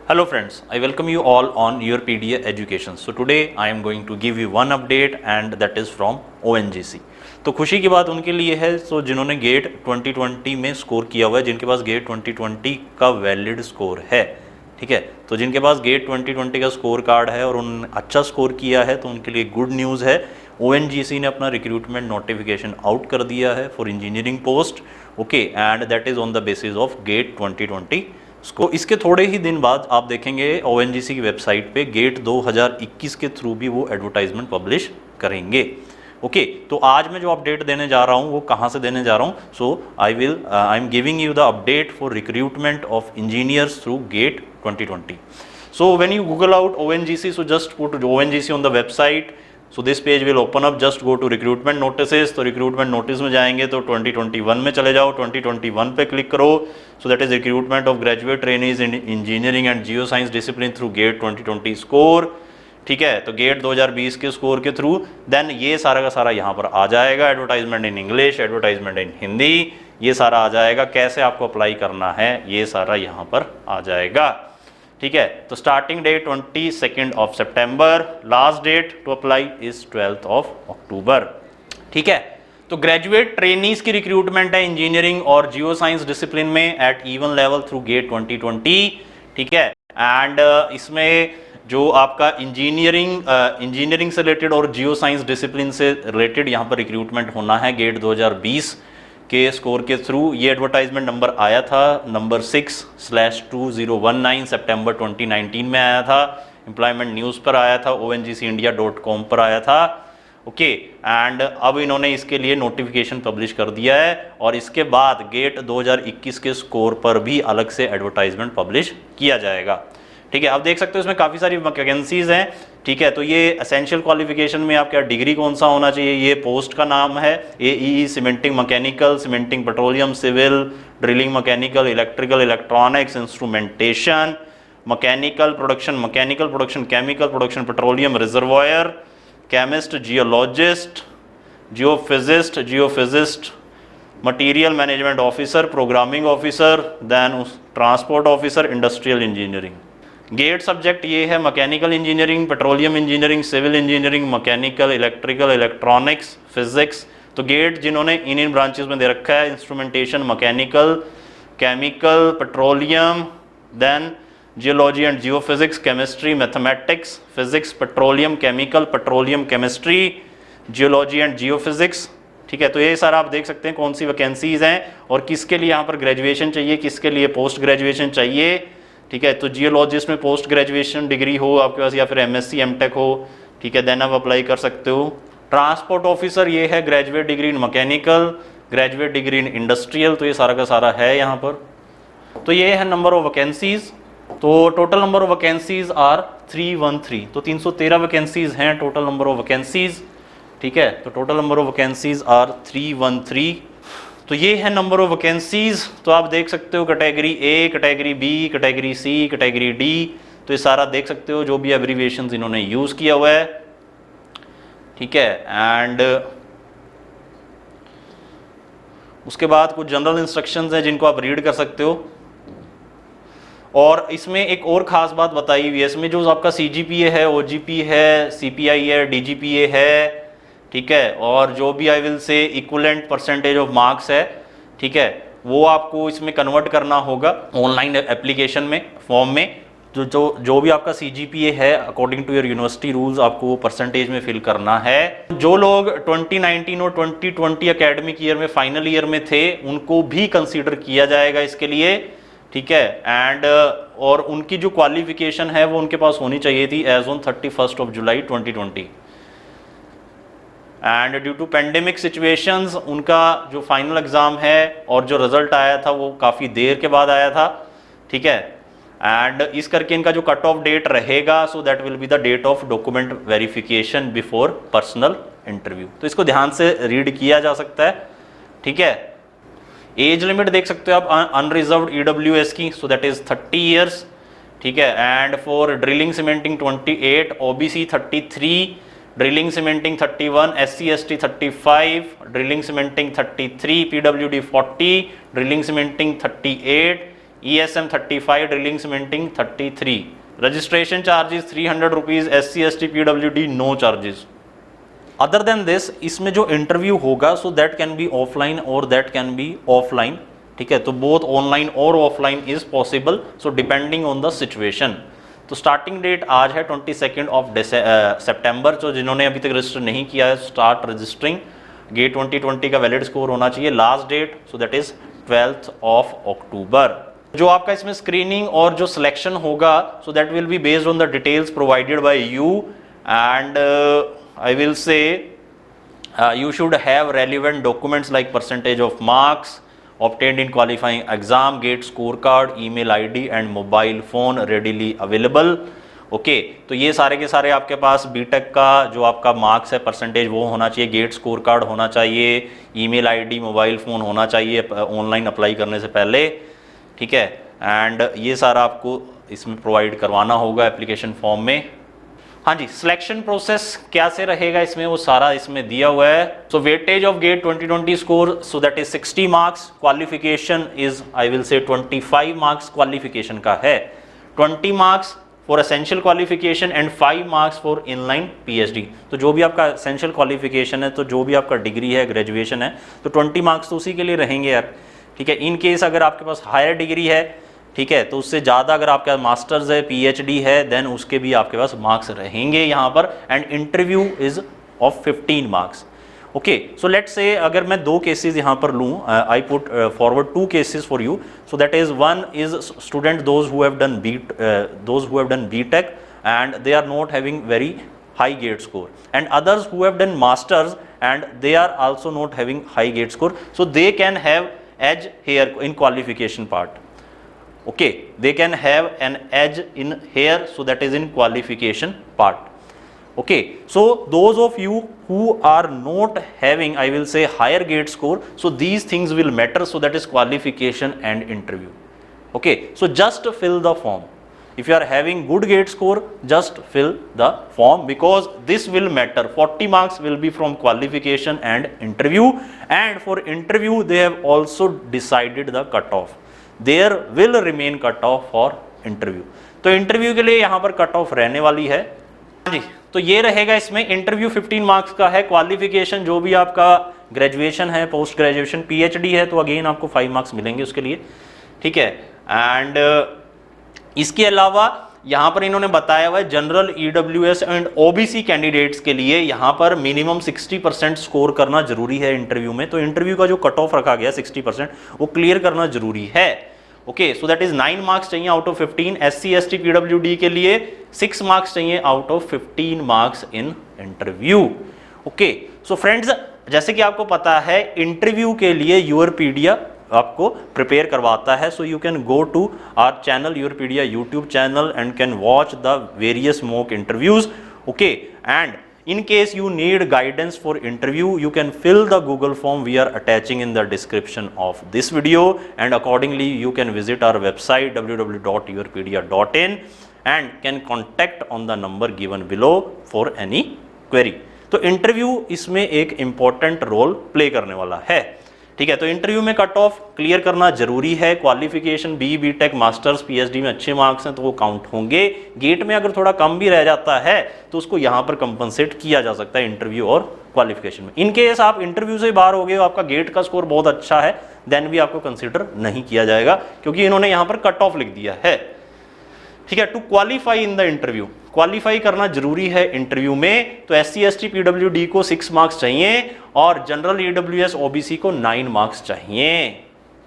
Hello friends, I welcome you all on your PDA Education. So today I am going to give you one update and that is from ONGC. तो खुशी की बात उनके लिए है तो जिन्होंने गेट 2020 में स्कोर किया हुआ है, जिनके पास गेट 2020 का वैलिड स्कोर है, ठीक है। तो जिनके पास गेट 2020 का स्कोर कार्ड है और उन अच्छा स्कोर किया है तो उनके लिए गुड न्यूज़ है। ONGC ने अपना रिक्रूटमेंट नोटिफिकेशन आउट कर दिया है for engineering post, okay, and that is on the basis of GATE 2020 score. इसके थोड़े ही दिन बाद आप देखेंगे ONGC की वेबसाइट पे गेट 2021 के थ्रू भी वो एडवर्टाइजमेंट पब्लिश करेंगे, ओके। तो आज मैं जो अपडेट देने जा रहा हूँ वो कहाँ से देने जा रहा हूँ, so I am giving you the update for recruitment of engineers through GATE 2020. So when you Google out ONGC, so just put ONGC on the website. So this page will open up. Just go to recruitment notices. तो recruitment notice में जाएंगे तो 2021 में चले जाओ, 2021 पे click करो. So that is recruitment of graduate trainees in engineering and geoscience discipline through GATE 2020 score. ठीक है, तो गेट 2020 के स्कोर के थ्रू देन ये सारा का सारा यहाँ पर आ जाएगा। एडवर्टाइजमेंट इन इंग्लिश, एडवर्टाइजमेंट इन हिंदी, ये सारा आ जाएगा। कैसे आपको अप्लाई करना है ये सारा यहाँ पर आ जाएगा, ठीक है। तो स्टार्टिंग डेट 22 ऑफ सितंबर, last date to apply is 12 of अक्टूबर, ठीक है। तो ग्रेजुएट ट्रेनीज की रिक्रूटमेंट है इंजीनियरिंग और जियो साइंस डिसिप्लिन में at E one level through GATE 2020, ठीक है। एंड इसमें जो आपका इंजीनियरिंग से रिलेटेड और जियो साइंस डिसिप्लिन से रिलेटेड यहाँ पर रिक्रूटमेंट होना है गेट 2020 के स्कोर के थ्रू। ये एडवर्टाइजमेंट नंबर आया था नंबर 6/2019 सितंबर 2019 में आया था, एम्प्लॉयमेंट न्यूज़ पर आया था, ONGCindia.com पर आया था, ओके। एंड अब इन्होंने इसके लिए नोटिफिकेशन पब्लिश कर दिया है और इसके बाद गेट 2021 के स्कोर पर भी अलग से एडवर्टाइजमेंट पब्लिश किया जाएगा, ठीक है। आप देख सकते हो इसमें काफ़ी सारी वैकेंसीज हैं, ठीक है। तो ये एसेंशियल क्वालिफिकेशन में आपका डिग्री कौन सा होना चाहिए, ये पोस्ट का नाम है AEE cementing mechanical, cementing petroleum, civil, drilling mechanical, electrical, electronics, instrumentation, mechanical production, chemical production, petroleum reservoir, chemist, geologist, geophysicist, material management officer, programming officer, then transport officer, industrial engineering. GATE subject ये है mechanical engineering, petroleum engineering, civil engineering, mechanical, electrical, electronics, physics. तो GATE जिन्होंने इन branches में दे रखा है instrumentation, mechanical, chemical, petroleum, then geology and geophysics, chemistry, mathematics, physics, petroleum, chemical, petroleum chemistry, geology and geophysics, ठीक है। तो ये सारा आप देख सकते हैं कौन सी वैकेंसीज हैं और किसके लिए यहाँ पर ग्रेजुएशन चाहिए, किसके लिए पोस्ट ग्रेजुएशन चाहिए, ठीक है। तो जियोलॉजिस्ट में पोस्ट ग्रेजुएशन डिग्री हो आपके पास या फिर MSc MTech हो, ठीक है, देन आप अप्लाई कर सकते हो। ट्रांसपोर्ट ऑफिसर ये है graduate degree in mechanical, graduate degree in industrial, तो ये सारा का सारा है यहाँ पर। तो ये है नंबर ऑफ वैकेंसीज। तो total number of vacancies are 313, तो 313 वैकेंसीज हैं टोटल नंबर ऑफ वैकेंसीज, ठीक है। तो total number of vacancies are 313। तो ये है नंबर ऑफ वैकेंसीज। तो आप देख सकते हो category A, category B, category C, category D, तो ये सारा देख सकते हो जो भी एब्रीविएशंस इन्होंने यूज़ किया हुआ है, ठीक है। एंड उसके बाद कुछ जनरल इंस्ट्रक्शंस हैं जिनको आप रीड कर सकते हो। और इसमें एक और ख़ास बात बताई हुई है, इसमें जो आपका CGPA है, OGP है, CPI है, DGPA है, ठीक है, और जो भी आई विल से इक्विवेलेंट परसेंटेज ऑफ मार्क्स है, ठीक है, वो आपको इसमें कन्वर्ट करना होगा ऑनलाइन एप्लीकेशन में, फॉर्म में। जो भी आपका CGPA है according to your university rules आपको वो परसेंटेज में फिल करना है। जो लोग 2019 और 2020 एकेडमिक ईयर में फाइनल ईयर में थे उनको भी कंसीडर किया जाएगा इसके लिए, ठीक है। एंड और उनकी जो क्वालिफिकेशन है वो उनके पास होनी चाहिए थी एज ऑन 31 जुलाई 2020। And due to pandemic situations उनका जो फाइनल एग्ज़ाम है और जो रिजल्ट आया था वो काफ़ी देर के बाद आया था, ठीक है। एंड इस करके इनका जो कट ऑफ डेट रहेगा, so that will be the date of document verification before personal interview. तो इसको ध्यान से रीड किया जा सकता है, ठीक है। एज लिमिट देख सकते हो आप अनरिजर्व्ड EWS की, सो दैट इज 30 ईयर्स, ठीक है। And for drilling cementing 28, OBC 33, drilling cementing 31, SC ST 35, drilling cementing 33, PWD 40, drilling cementing 38, ESM 35, drilling cementing 33, registration charges 300 rupees, SC ST PWD no charges. Other than this इसमें जो interview होगा so that can be offline और that can be offline, ठीक है, तो both online और offline is possible, so depending on the situation. तो starting date आज है 22 ऑफ सितंबर, तो जिन्होंने अभी तक रजिस्टर नहीं किया है स्टार्ट रजिस्टरिंग। गेट 2020 का वैलिड स्कोर होना चाहिए। Last date so that is 12 of अक्टूबर। जो आपका इसमें स्क्रीनिंग और जो सिलेक्शन होगा so that will be based on the details provided by you and I will say you should have relevant documents like percentage of marks obtained in qualifying exam, gate scorecard, email ID and mobile phone readily available। Okay तो ये सारे के सारे आपके पास BTech का जो आपका marks है परसेंटेज वो होना चाहिए, गेट स्कोर कार्ड होना चाहिए, ईमेल आईडी, मोबाइल फ़ोन होना चाहिए ऑनलाइन अप्लाई करने से पहले, ठीक है। एंड ये सारा आपको इसमें प्रोवाइड करवाना होगा एप्लीकेशन फॉर्म में। हाँ जी, सिलेक्शन प्रोसेस क्या से रहेगा इसमें वो सारा इसमें दिया हुआ है। So weightage of GATE 2020 score so that is 60 marks, qualification is I will say 25 marks qualification का है, 20 marks for essential qualification and 5 marks for inline PhD। तो जो भी आपका एसेंशियल क्वालिफिकेशन है, तो जो भी आपका डिग्री है, ग्रेजुएशन है, तो 20 मार्क्स तो उसी के लिए रहेंगे यार, ठीक है। इन केस अगर आपके पास हायर डिग्री है, ठीक है, तो उससे ज़्यादा अगर आपका मास्टर्स है, PhD है, देन उसके भी आपके पास मार्क्स रहेंगे यहाँ पर। And interview is of 15 marks. Okay so let's say अगर मैं दो केसेस यहाँ पर लूँ, I put forward 2 cases for you. So that is one is student those who have done BTech and they are not having very high gate score, and others who have done masters and they are also not having high gate score, so they can have edge here in qualification part। Okay, they can have an edge in here, so that is in qualification part। Okay, so those of you who are not having I will say higher gate score, so these things will matter, so that is qualification and interview। Okay, so just fill the form। if you are having good gate score, just fill the form because this will matter। 40 marks will be from qualification and interview, and for interview they have also decided the cutoff। There will remain cut off for interview. तो interview के लिए यहाँ पर cut off रहने वाली है जी। तो ये रहेगा इसमें इंटरव्यू 15 मार्क्स का है, क्वालिफिकेशन जो भी आपका ग्रेजुएशन है, पोस्ट ग्रेजुएशन PhD है, तो अगेन आपको 5 मार्क्स मिलेंगे उसके लिए, ठीक है। एंड इसके अलावा यहाँ पर इन्होंने बताया हुआ है general EWS and OBC candidates के लिए यहाँ पर मिनिमम 60% स्कोर करना जरूरी है इंटरव्यू में। तो इंटरव्यू का जो कट ऑफ रखा गया 60% वो क्लियर करना जरूरी है। Okay so that is 9 marks चाहिए out of 15। SC ST PWD के लिए 6 मार्क्स चाहिए out of 15 marks in interview. Okay so friends, जैसे कि आपको पता है इंटरव्यू के लिए यूरपीडिया आपको प्रिपेयर करवाता है। So you can go to our channel Europedia YouTube channel and can watch the various mock interviews. Okay and in case you need guidance for interview, you can fill the Google form we are attaching in the description of this video, and accordingly you can visit our website www.yourpedia.in and can contact on the number given below for any query। तो interview इसमें एक important role play करने वाला है, ठीक है। तो interview में कट ऑफ क्लियर करना जरूरी है। क्वालिफिकेशन BTech मास्टर्स PhD में अच्छे मार्क्स हैं तो वो काउंट होंगे। गेट में अगर थोड़ा कम भी रह जाता है तो उसको यहाँ पर कंपनसेट किया जा सकता है इंटरव्यू और क्वालिफिकेशन में। इन केस आप इंटरव्यू से बाहर हो गए हो, आपका गेट का स्कोर बहुत अच्छा है, देन भी आपको कंसिडर नहीं किया जाएगा क्योंकि इन्होंने यहाँ पर कट ऑफ लिख दिया है, ठीक है। To qualify in the interview, qualify करना जरूरी है इंटरव्यू में। तो SC ST PWD को 6 मार्क्स चाहिए और जनरल EWS OBC को 9 मार्क्स चाहिए।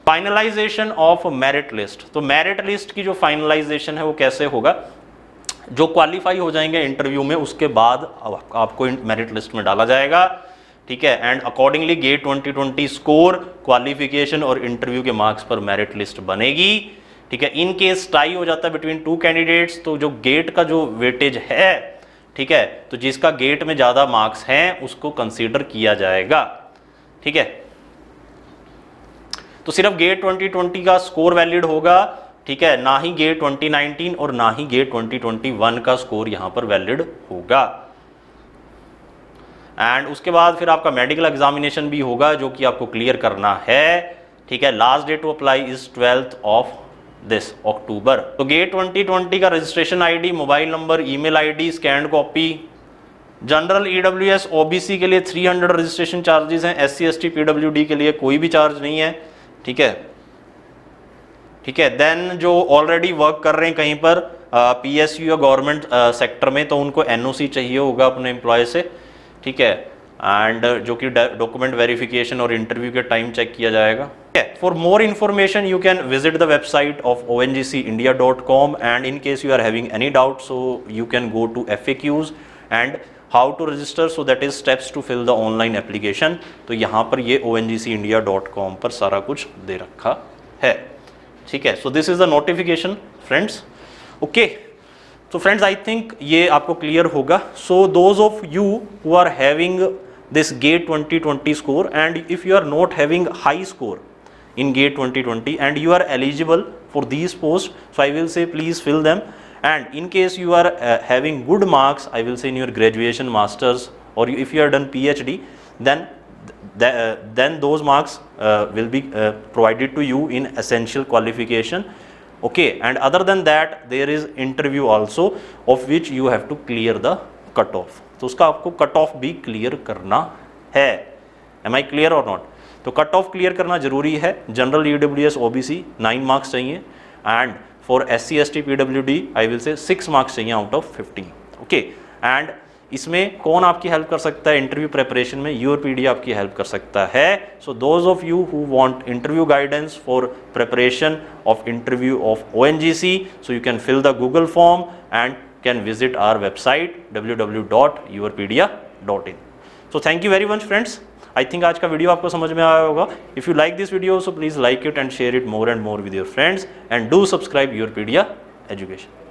फाइनलाइजेशन ऑफ मेरिट लिस्ट, तो मेरिट लिस्ट की जो फाइनलाइजेशन है वो कैसे होगा, जो क्वालिफाई हो जाएंगे इंटरव्यू में उसके बाद आपको मेरिट लिस्ट में डाला जाएगा, ठीक है। And accordingly GATE 2020 score, qualification और इंटरव्यू के मार्क्स पर मेरिट लिस्ट बनेगी, ठीक है। इन केस टाई हो जाता है बिटवीन 2 कैंडिडेट्स, तो जो गेट का जो वेटेज है, ठीक है, तो जिसका गेट में ज्यादा मार्क्स हैं उसको कंसीडर किया जाएगा, ठीक है। तो सिर्फ गेट 2020 का स्कोर वैलिड होगा, ठीक है, ना ही गेट 2019 और ना ही गेट 2021 का स्कोर यहां पर वैलिड होगा। एंड उसके बाद फिर आपका मेडिकल एग्जामिनेशन भी होगा जो कि आपको क्लियर करना है, ठीक है। Last date to apply is 12th of this अक्टूबर। तो गेट 2020 का registration ID, mobile number, email ID, scan copy. General EWS OBC के लिए 300 रजिस्ट्रेशन चार्जेस हैं, एससी एसटी पीडब्ल्यूडी के लिए कोई भी चार्ज नहीं है, ठीक है, ठीक है। देन जो ऑलरेडी वर्क कर रहे हैं कहीं पर पीएसयू या गवर्नमेंट सेक्टर में, तो उनको एनओसी चाहिए होगा अपने एम्प्लॉय से, ठीक है, एंड जो कि डॉक्यूमेंट वेरिफिकेशन और इंटरव्यू के टाइम चेक किया जाएगा। For more information you can visit the website of ONGCindia.com and in case you are having any doubt so you can go to FAQs and how to register, so that is steps to fill the online application. तो यहाँ पर ये ONGCindia.com पर सारा कुछ दे रखा है, ठीक है। So this is the notification friends, okay. तो फ्रेंड्स आई थिंक ये आपको क्लियर होगा। So those of you who are having this GATE 2020 score and if you are not having high score in GATE 2020 and you are eligible for these posts, so I will say please fill them, and in case you are having good marks, I will say in your graduation, masters, or if you are done PhD, then those marks will be provided to you in essential qualification, okay, and other than that there is interview also of which you have to clear the cut off, तो उसका आपको cut off भी clear करना है। M I clear और not? तो cut off clear करना जरूरी है। जनरल ईडब्ल्यूएस ओबीसी 9 मार्क्स चाहिए and for SC ST PWD I will से 6 मार्क्स चाहिए आउट ऑफ 15, ओके। एंड इसमें कौन आपकी हेल्प कर सकता है इंटरव्यू प्रिपरेशन में? यूरपीडिया आपकी हेल्प कर सकता है। So those of you who want interview guidance for preparation of interview of ONGC, so you can fill the Google form and can visit our website www.yourpedia.in. So thank you very much friends. I think आज का video आपको समझ में आया होगा। If you like this video, so please like it and share it more and more with your friends and do subscribe Yourpedia Education.